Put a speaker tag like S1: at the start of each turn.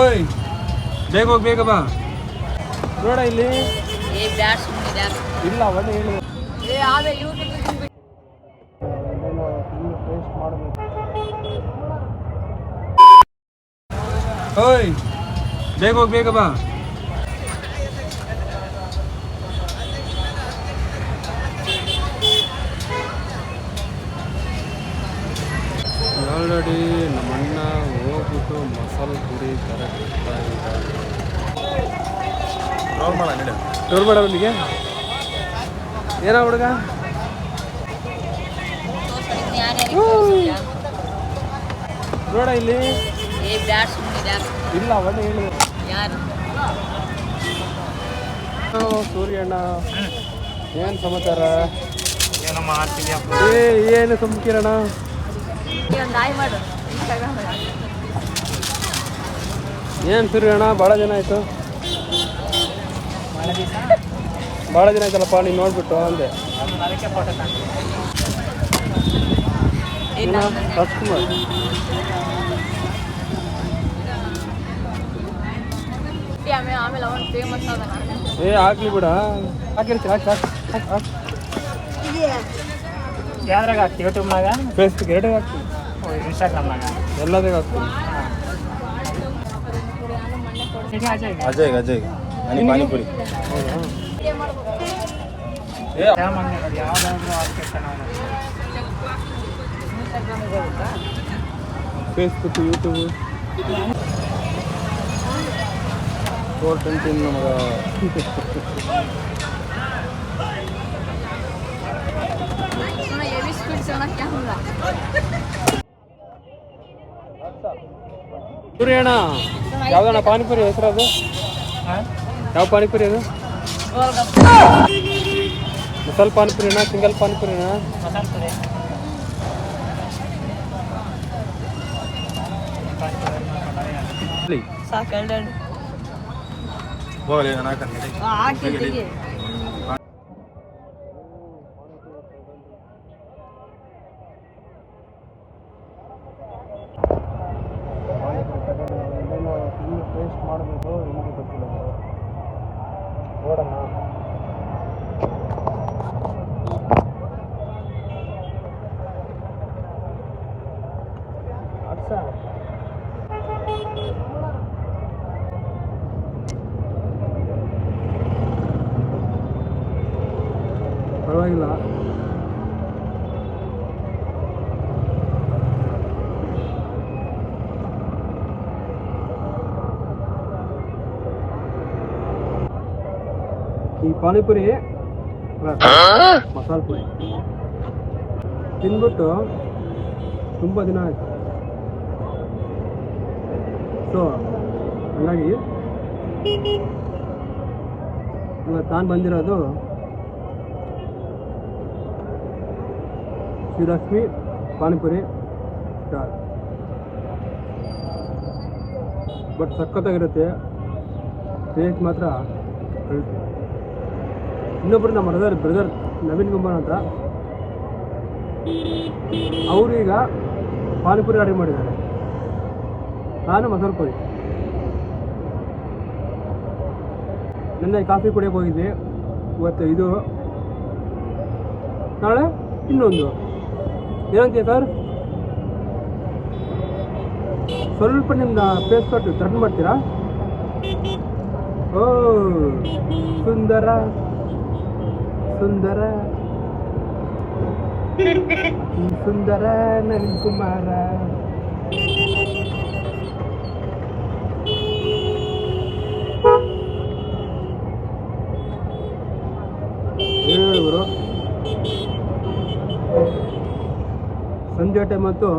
S1: ಓಯ್ ಬೇಗ ಹೋಗಿ ಬೇಗ ಬಾ ನೋಡ ಇಲ್ಲಿ ಇಲ್ಲ ಅವನೇ ಹೇಳಿ ಓಯ್ ಬೇಗ ಹೋಗಿ ಬೇಗ ಬಾ ಆಲ್ರೆಡಿ ನಮ್ಮಣ್ಣ ಹೋಗ್ಬಿಟ್ಟು ಮಸಾಲೆ ಪುರಿ ಕರೆಕ್ಟ್ ಟೂರ್ ಮಾಡ ಬಂದಿಗೆ ಏನೋ ಹುಡುಗ ನೋಡ ಇಲ್ಲಿ ಇಲ್ಲ ಅವನೇ ಹೇಳಿ ಸೂರ್ಯಣ್ಣ ಏನು ಸಮಾಚಾರ ಏನು ಸುಮ್ಕಿರಣ ಏನು ಸೂರ್ಯಣ್ಣ ಭಾಳ ದಿನ ಆಯಿತು ಭಾಳ ದಿನ ಆಯ್ತಲ್ಲಪ್ಪ ನೀನು ನೋಡ್ಬಿಟ್ಟು ಅಂದೆ ರಾಜ್ಕುಮಾರ್ ಏ ಆಗ್ಲಿ ಬಿಡ ಹಾಕಿರ್ತೀನಿ
S2: ಯಾವ್ದ್ರಾಗ ಹಾಕ್ತಿ ಯೂಟ್ಯೂಬ್ನಾಗ
S1: ಫೇಸ್ಬುಕ್ ಎರಡೇ ಹಾಕ್ತೀನಿ
S2: ಇನ್ಸ್ಟಾಗ್ರಾಮ್ನಾಗ
S1: ಎಲ್ಲದಾಗ ಹಾಕ್ತೀನಿ
S3: ಅಜಯ್ ಅಜಯ್ ನನಗೆ ಪಾನಿಪುರಿ
S1: ಫೇಸ್ಬುಕ್ ಯೂಟ್ಯೂಬ್ 420 ನಮಗೆ ಸೂರ್ಯಣ್ಣ ಯಾವ್ದಣ್ಣ ಪಾನಿಪುರಿ ಹೆಸರು ಅದು ಯಾವ ಪಾನಿಪುರಿ ಅದು ಮಸಾಲೆ ಪಾನಿಪುರಿನಾ ಸಿಂಗಲ್ ಪಾನಿಪುರಿನಾ
S3: ಹೋಗಲಿ ನಾನು ಹಾಕಿ
S1: ಟೇಸ್ಟ್ ಮಾಡಬೇಕು ಇನ್ನೂ ಗೊತ್ತಿಲ್ಲ ನೋಡೋಣ ಪರವಾಗಿಲ್ಲ ಈ ಪಾನಿಪುರಿ ಮಸಾಲೆ ಪುರಿ ತಿಂದ್ಬಿಟ್ಟು ತುಂಬ ದಿನ ಆಯಿತು ಸೊ ಹಾಗಾಗಿ ಇವತ್ತು ನಾನು ಬಂದಿರೋದು ಶ್ರೀಲಕ್ಷ್ಮಿ ಪಾನಿಪುರಿ ಸ್ಟಾರ್ ಬಟ್ ಸಖತ್ತಾಗಿರುತ್ತೆ ಟೇಸ್ಟ್ ಮಾತ್ರ ಕಳಿಸಿ ಇನ್ನೊಬ್ಬರು ನಮ್ಮ ಬ್ರದರ್ ನವೀನ್ ಕುಮಾರ್ ಅಂತ ಅವರು ಈಗ ಪಾನಿಪುರಿ ಆರ್ಡರ್ ಮಾಡಿದ್ದಾರೆ ನಾನು ಮಸಾಲೆ ಪುರಿ ನೆನ್ನೆ ಕಾಫಿ ಕುಡಿಯೋಕೆ ಹೋಗಿದ್ದೆ ಇವತ್ತು ಇದು ನಾಳೆ ಇನ್ನೊಂದು ಏನಂತೀಯ ಸರ್ ಸ್ವಲ್ಪ ನಿಮ್ದು ಫೇಸ್ ಕಟ್ ಥ್ರೆಡ್ ಮಾಡ್ತೀರಾ ಓ ಸುಂದರ ಸುಂದರ ಸುಂದರ ನವೀನ್ ಕುಮಾರ ಹೇಳು ಸಂಜೆ ಟೈಮ್ ಅಂತೂ